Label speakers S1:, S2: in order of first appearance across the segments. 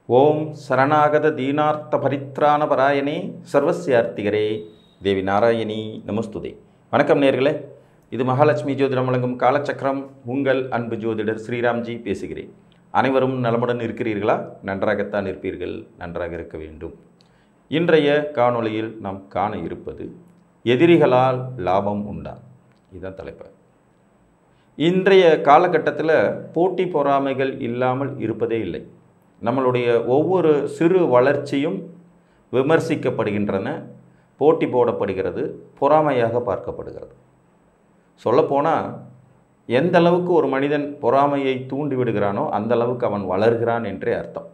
S1: ஓம் சரணாகத தீனார்த்த பரித்ராண பராயணே சர்வஸ்யார்த்திகரே தேவி நாராயணி நமஸ்துதே. வணக்கம் நேர்களே, இது மகாலட்சுமி ஜோதிடம் வழங்கும் காலச்சக்கரம். உங்கள் அன்பு ஜோதிடர் ஸ்ரீராம்ஜி பேசுகிறேன். அனைவரும் நலமுடன் இருக்கிறீர்களா? நன்றாகத்தான் இருப்பீர்கள், நன்றாக இருக்க வேண்டும். இன்றைய காணொளியில் நாம் காண இருப்பது எதிரிகளால் லாபம் உண்டா? இதுதான் தலைப்பு. இன்றைய காலகட்டத்தில் போட்டி பொறாமைகள் இல்லாமல் இருப்பதே இல்லை. நம்மளுடைய ஒவ்வொரு சிறு வளர்ச்சியும் விமர்சிக்கப்படுகின்றன, போட்டி போடப்படுகிறது, பொறாமையாக பார்க்கப்படுகிறது. சொல்லப்போனால் எந்த அளவுக்கு ஒரு மனிதன் பொறாமையை தூண்டி விடுகிறானோ அந்த அளவுக்கு அவன் வளர்கிறான் என்றே அர்த்தம்.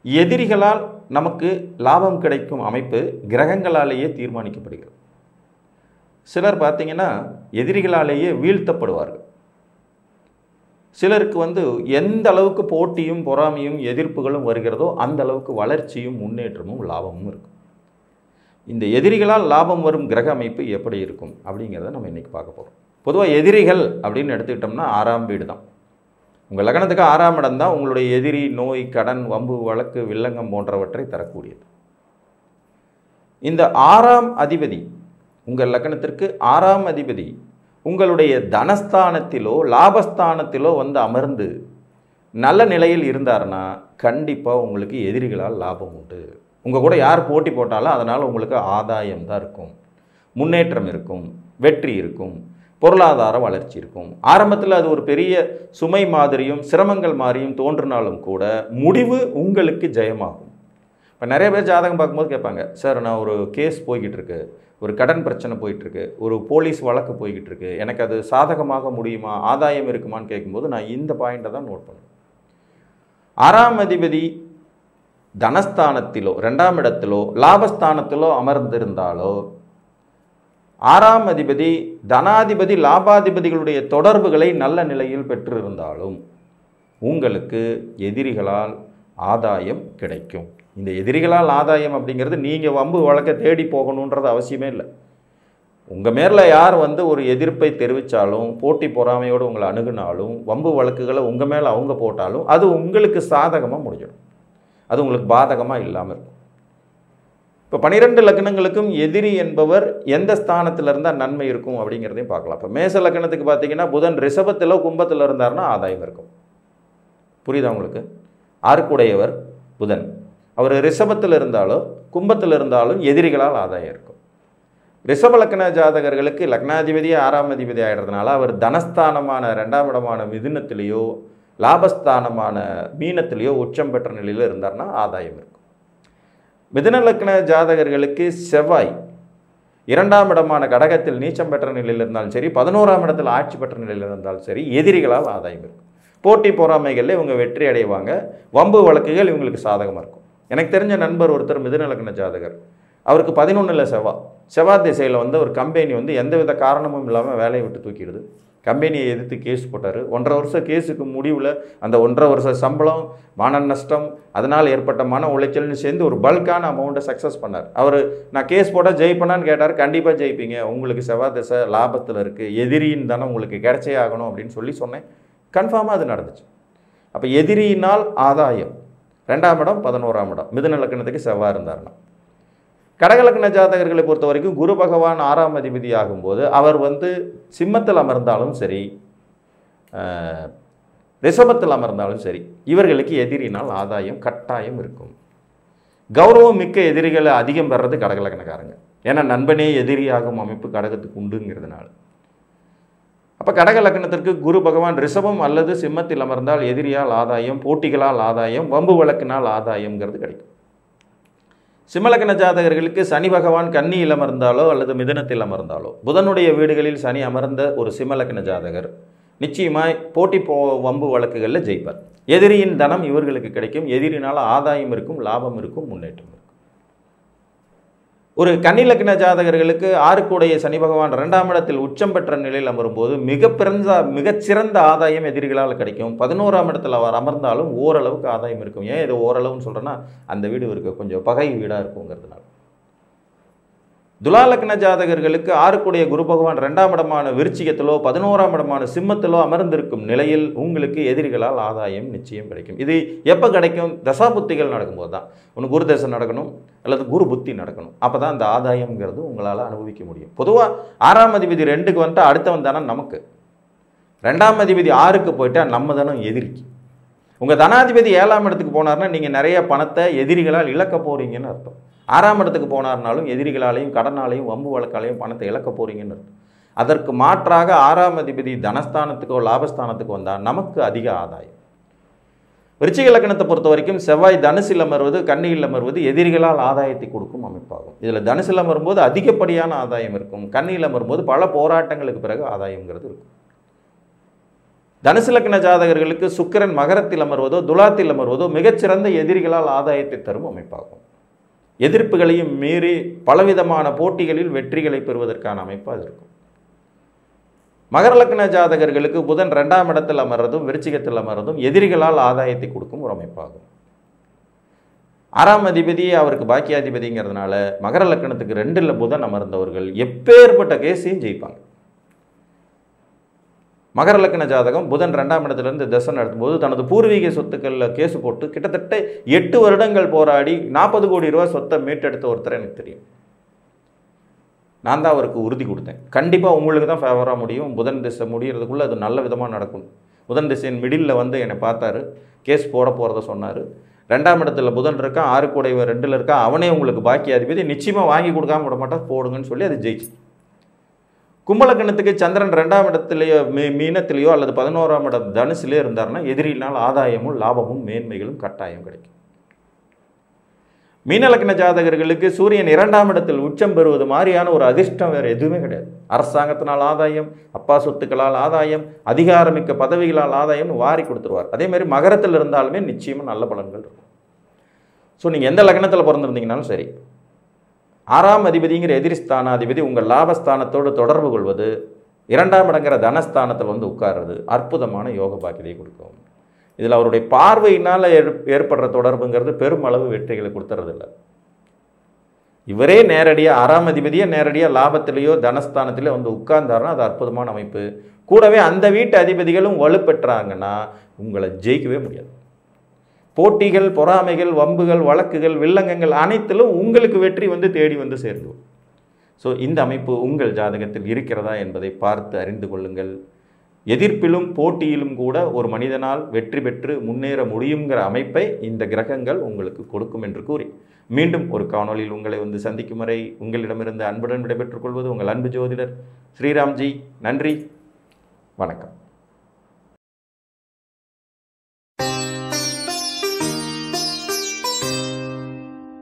S1: எதிரிகளால் நமக்கு லாபம் கிடைக்கும் அமைப்பு கிரகங்களாலேயே தீர்மானிக்கப்படுகிறது. சிலர் பார்த்தீங்கன்னா எதிரிகளாலேயே வீழ்த்தப்படுவார்கள். சிலருக்கு எந்த அளவுக்கு போட்டியும் பொறாமையும் எதிர்ப்புகளும் வருகிறதோ அந்த அளவுக்கு வளர்ச்சியும் முன்னேற்றமும் லாபமும் இருக்கும். இந்த எதிரிகளால் லாபம் வரும் கிரக அமைப்பு எப்படி இருக்கும் அப்படிங்கிறத நம்ம இன்றைக்கி பார்க்க போகிறோம். பொதுவாக எதிரிகள் அப்படின்னு எடுத்துக்கிட்டோம்னா 6ஆம் வீடு தான். உங்கள் லக்னத்துக்கு 6ஆம் இடம் தான் உங்களுடைய எதிரி, நோய், கடன், வம்பு, வழக்கு, வில்லங்கம் போன்றவற்றை தரக்கூடியது. இந்த 6ஆம் அதிபதி, உங்கள் லக்னத்திற்கு 6ஆம் அதிபதி உங்களுடைய தனஸ்தானத்திலோ லாபஸ்தானத்திலோ அமர்ந்து நல்ல நிலையில் இருந்தார்னா கண்டிப்பாக உங்களுக்கு எதிரிகளால் லாபம் உண்டு. உங்கள் கூட யார் போட்டி போட்டாலும் அதனால் உங்களுக்கு ஆதாயம் தான் இருக்கும், முன்னேற்றம் இருக்கும், வெற்றி இருக்கும், பொருளாதார வளர்ச்சி இருக்கும். ஆரம்பத்தில் அது ஒரு பெரிய சுமை மாதிரியும் சிரமங்கள் மாதிரியும் தோன்றினாலும் கூட முடிவு உங்களுக்கு ஜெயமாகும். இப்போ நிறைய பேர் ஜாதகம் பார்க்கும்போது கேட்பாங்க, சார் நான் ஒரு கேஸ் போய்கிட்டு இருக்கு, ஒரு கடன் பிரச்சனை போயிட்டுருக்கு, ஒரு போலீஸ் வழக்கு போய்கிட்டு இருக்கு, எனக்கு அது சாதகமாக முடியுமா, ஆதாயம் இருக்குமான்னு கேட்கும்போது நான் இந்த பாயிண்டை தான் நோட் பண்ணுவேன். 6ஆம் அதிபதி தனஸ்தானத்திலோ 2ஆம் இடத்திலோ லாபஸ்தானத்திலோ அமர்ந்திருந்தாலோ, 6ஆம் அதிபதி தனாதிபதி லாபாதிபதிகளுடைய தொடர்புகளை நல்ல நிலையில் பெற்றிருந்தாலும் உங்களுக்கு எதிரிகளால் ஆதாயம் கிடைக்கும். இந்த எதிரிகளால் ஆதாயம் அப்படிங்கிறது நீங்கள் வம்பு வழக்க தேடி போகணுன்றது அவசியமே இல்லை. உங்கள் மேலே யார் ஒரு எதிர்ப்பை தெரிவித்தாலும், போட்டி பொறாமையோடு உங்களை அணுகுனாலும், வம்பு வழக்குகளை உங்கள் மேலே அவங்க போட்டாலும் அது உங்களுக்கு சாதகமாக முடிஞ்சிடும், அது உங்களுக்கு பாதகமாக இல்லாமல் இருக்கும். இப்போ 12 லக்னங்களுக்கும் எதிரி என்பவர் எந்த ஸ்தானத்தில் இருந்தால் நன்மை இருக்கும் அப்படிங்கிறதையும் பார்க்கலாம். இப்போ மேச லக்னத்துக்கு பார்த்தீங்கன்னா புதன் ரிஷபத்திலோ கும்பத்தில் இருந்தார்னா ஆதாயம் இருக்கும். புரியுதா உங்களுக்கு? ஆறுக்குடையவர் புதன், அவர் ரிஷபத்தில் இருந்தாலோ கும்பத்தில் இருந்தாலும் எதிரிகளால் ஆதாயம் இருக்கும். ரிஷப லக்ன ஜாதகர்களுக்கு லக்னாதிபதியே 6ஆம் அதிபதி ஆகிடுறதுனால அவர் தனஸ்தானமான 2ஆம் இடமான மிதுனத்திலேயோ லாபஸ்தானமான மீனத்திலேயோ உச்சம் பெற்ற நிலையில் இருந்தார்னா ஆதாயம் இருக்கும். மிதுன லக்ன ஜாதகர்களுக்கு செவ்வாய் 2ஆம் இடமான கடகத்தில் நீச்சம் பெற்ற நிலையில் இருந்தாலும் சரி, 11ஆம் இடத்தில் ஆட்சி பெற்ற நிலையில் இருந்தாலும் சரி, எதிரிகளால் ஆதாயம் இருக்கும். போட்டி பொறாமைகளில் இவங்க வெற்றி அடைவாங்க, வம்பு வழக்குகள் இவங்களுக்கு சாதகமாக இருக்கும். எனக்கு தெரிஞ்ச நண்பர் ஒருத்தர் மிதுன லக்ன ஜாதகர், அவருக்கு 11ல் செவ்வாய் திசையில் ஒரு கம்பெனி எந்தவித காரணமும் இல்லாமல் வேலையை விட்டு தூக்கிடுது. கம்பெனியை எதிர்த்து கேஸ் போட்டார். 1.5 வருஷம் கேஸுக்கு முடிவில் அந்த 1.5 வருஷம் சம்பளம், மான நஷ்டம், அதனால் ஏற்பட்ட மன உளைச்சல்னு சேர்ந்து ஒரு பல்கான அமௌண்ட்டை சக்ஸஸ் பண்ணார். அவர் நான் கேஸ் போட்டால் ஜெயிப்பேனான்னு கேட்டார். கண்டிப்பாக ஜெயிப்பீங்க, உங்களுக்கு செவ்வாய் திசை லாபத்தில் இருக்குது, எதிரின்னு தானே உங்களுக்கு கிடைச்சே ஆகணும் அப்படின்னு சொன்னேன். கன்ஃபார்மாக அது நடந்துச்சு. அப்போ எதிரியினால் ஆதாயம் 2ஆம் இடம் 11ஆம் இடம் மிதுன லக்னத்துக்கு செவ்வாய் இருந்தார்னா. கடகலக்ன ஜாதகர்களை பொறுத்த வரைக்கும் குரு பகவான் 6ஆம் அதிபதி ஆகும்போது அவர் சிம்மத்தில் அமர்ந்தாலும் சரி, ரிஷபத்தில் அமர்ந்தாலும் சரி, இவர்களுக்கு எதிரினால் ஆதாயம் கட்டாயம் இருக்கும். கௌரவம் மிக்க எதிரிகளை அதிகம் பெறது கடகலக்னக்காரங்க. ஏன்னா நண்பனே எதிரியாகும் அமைப்பு கடகத்துக்கு உண்டுங்கிறதுனால. அப்போ கடக லக்னத்திற்கு குரு பகவான் ரிஷபம் அல்லது சிம்மத்தில் அமர்ந்தால் எதிரியால் ஆதாயம், போட்டிகளால் ஆதாயம், வம்பு வழக்கினால் ஆதாயம்ங்கிறது கிடைக்கும். சிம்மலக்ன ஜாதகர்களுக்கு சனி பகவான் கன்னியில் அமர்ந்தாலோ அல்லது மிதுனத்தில் அமர்ந்தாலோ, புதனுடைய வீடுகளில் சனி அமர்ந்த ஒரு சிம்மலக்ன ஜாதகர் நிச்சயமாய் போட்டி வம்பு வழக்குகளில் ஜெயிப்பார். எதிரியின் தனம் இவர்களுக்கு கிடைக்கும், எதிரினால் ஆதாயம் இருக்கும், லாபம் இருக்கும், முன்னேற்றம் இருக்கும். ஒரு கன்னி லக்ன ஜாதகர்களுக்கு 6க்குடைய சனி பகவான் 2ஆம் இடத்தில் உச்சம் பெற்ற நிலையில் அமரும்போது மிகச்சிறந்த ஆதாயம் எதிரிகளால் கிடைக்கும். 11ஆம் இடத்தில் அவர் அமர்ந்தாலும் ஓரளவுக்கு ஆதாயம் இருக்கும். ஏன் இது ஓரளவுன்னு சொல்கிறேன்னா, அந்த வீடு இருக்க கொஞ்சம் பகை வீடாக இருக்குங்கிறதுனால. துலா லக்ன ஜாதகர்களுக்கு 6 குரு பகவான் 2ஆம் இடமான விருச்சிகத்திலோ 11ஆம் இடமான சிம்மத்திலோ அமர்ந்திருக்கும் நிலையில் உங்களுக்கு எதிரிகளால் ஆதாயம் நிச்சயம் கிடைக்கும். இது எப்போ கிடைக்கும்? தசாபுத்திகள் நடக்கும்போது தான். ஒன்று குரு தசை நடக்கணும் அல்லது குரு புத்தி நடக்கணும். அப்போ தான் அந்த ஆதாயம்ங்கிறது உங்களால் அனுபவிக்க முடியும். பொதுவாக 6ஆம் அதிபதி 2க்கு வந்துட்டால் அடுத்தவன் தானே நமக்கு. 2ஆம் அதிபதி 6க்கு போயிட்டால் நம்ம தானே எதிரிக்கு. உங்கள் தனாதிபதி 7ஆம் இடத்துக்கு போனார்னா நீங்கள் நிறைய பணத்தை எதிரிகளால் இழக்க போகிறீங்கன்னு அர்த்தம். 6ஆம் இடத்துக்கு போனார்னாலும் எதிரிகளாலையும் கடனாலையும் வம்பு வழக்காலையும் பணத்தை இழக்க போகிறீங்கன்னு அர்த்தம். அதற்கு மாற்றாக 6ஆம் அதிபதி தனஸ்தானத்துக்கோ லாபஸ்தானத்துக்கோ வந்தால் நமக்கு அதிக ஆதாயம். விருச்சிக லக்னத்தை பொறுத்த வரைக்கும் செவ்வாய் தனுசில் அமர்வது கன்னியில் அமர்வது எதிரிகளால் ஆதாயத்தை கொடுக்கும் அமைப்பாகும். இதில் தனுசில் அமரும்போது அதிகப்படியான ஆதாயம் இருக்கும். கன்னியில் அமரும்போது பல போராட்டங்களுக்கு பிறகு ஆதாயங்கிறது இருக்கும். தனுசு லக்ன ஜாதகர்களுக்கு சுக்கிரன் மகரத்தில் அமர்வதோ துலாத்தில் அமர்வதோ மிகச்சிறந்த எதிரிகளால் ஆதாயத்தை தரும் அமைப்பாகும். எதிர்ப்புகளையும் மீறி பலவிதமான போட்டிகளில் வெற்றிகளை பெறுவதற்கான அமைப்பாக இருக்கும். மகர லக்ன ஜாதகர்களுக்கு புதன் 2ஆம் இடத்தில் அமர்றதும் விருச்சிகத்தில் அமர்றதும் எதிரிகளால் ஆதாயத்தை கொடுக்கும் ஒரு அமைப்பாகும். 6ஆம் அதிபதி அவருக்கு பாக்கியாதிபதிங்கிறதுனால மகர லக்னத்துக்கு 2ல் புதன் அமர்ந்தவர்கள் எப்பேற்பட்ட கேஸையும் ஜெயிப்பாங்க. மகர லக்ன ஜாதகம் புதன் 2ஆம் இடத்துலேருந்து தசை நடத்தும்போது தனது பூர்வீக சொத்துக்களில் கேஸு போட்டு கிட்டத்தட்ட 8 வருடங்கள் போராடி 40 கோடி ரூபா சொத்தை மீட்டெடுத்த ஒருத்தர் எனக்கு தெரியும். நான் தான் அவருக்கு உறுதி கொடுத்தேன். கண்டிப்பாக உங்களுக்கு தான் ஃபேவராக முடியும். புதன் திசை முடிகிறதுக்குள்ளே அது நல்ல விதமாக நடக்கும். புதன் திசையின் மிடில் வந்து என்னை பார்த்தாரு, கேஸ் போட போகிறத சொன்னார். 2ஆம் இடத்துல புதன் இருக்கான், 6 கூடையவன் 2ல் இருக்கான், அவனே உங்களுக்கு பாக்கியாதிபதி, நிச்சயமாக வாங்கி கொடுக்காம விட மாட்டா, போடுங்கன்னு சொல்லி அது ஜெயிச்சு. கும்பலக்கணத்துக்கு சந்திரன் 2ஆம் இடத்துலையோ மீனத்திலேயோ அல்லது 11ஆம் இடம் தனுசிலே இருந்தார்னா எதிரினால் ஆதாயமும் லாபமும் மேன்மைகளும் கட்டாயம் கிடைக்கும். மீனலக்கண ஜாதகர்களுக்கு சூரியன் 2ஆம் இடத்தில் உச்சம் பெறுவது மாதிரியான ஒரு அதிர்ஷ்டம் வேறு எதுவுமே கிடையாது. அரசாங்கத்தினால் ஆதாயம், அப்பா சொத்துக்களால் ஆதாயம், அதிகாரமிக்க பதவிகளால் ஆதாயம்னு வாரி கொடுத்துருவார். அதே மாதிரி மகரத்தில் இருந்தாலுமே நிச்சயமாக நல்ல பலன்கள் இருக்கும். ஸோ நீங்கள் எந்த லக்னத்தில் பிறந்திருந்தீங்கனாலும் சரி, 6ஆம் அதிபதிங்கிற எதிரி ஸ்தானாதிபதி உங்கள் லாபஸ்தானத்தோடு தொடர்பு கொள்வது, 2ஆம் இடங்கிற தனஸ்தானத்தில் வந்து உட்கார்றது அற்புதமான யோக பாக்கியத்தை கொடுக்கும். இதில் அவருடைய பார்வையினால் ஏற்படுற தொடர்புங்கிறது பெருமளவு வெற்றிகளை கொடுத்துறதில்லை. இவரே நேரடியாக 6ஆம் அதிபதியே நேரடியாக லாபத்திலேயோ தனஸ்தானத்திலேயோ வந்து உட்கார்ந்தாருன்னா அது அற்புதமான அமைப்பு. கூடவே அந்த வீட்டு அதிபதிகளும் வலுப்பெற்றாங்கன்னா உங்களை ஜெயிக்கவே முடியாது. போட்டிகள், பொறாமைகள், வம்புகள், வழக்குகள், வில்லங்கங்கள் அனைத்திலும் உங்களுக்கு வெற்றி வந்து தேடி வந்து சேர்ந்துடும். ஸோ இந்த அமைப்பு உங்கள் ஜாதகத்தில் இருக்கிறதா என்பதை பார்த்து அறிந்து கொள்ளுங்கள். எதிர்ப்பிலும் போட்டியிலும் கூட ஒரு மனிதனால் வெற்றி பெற்று முன்னேற முடியுங்கிற அமைப்பை இந்த கிரகங்கள் உங்களுக்கு கொடுக்கும் என்று கூறி மீண்டும் ஒரு காணொளியில் உங்களை வந்து சந்திக்கும் வரை உங்களிடமிருந்து அன்புடன் விடைபெற்றுக் கொள்வது உங்கள் அன்பு ஜோதிடர் ஸ்ரீராம்ஜி. நன்றி, வணக்கம்.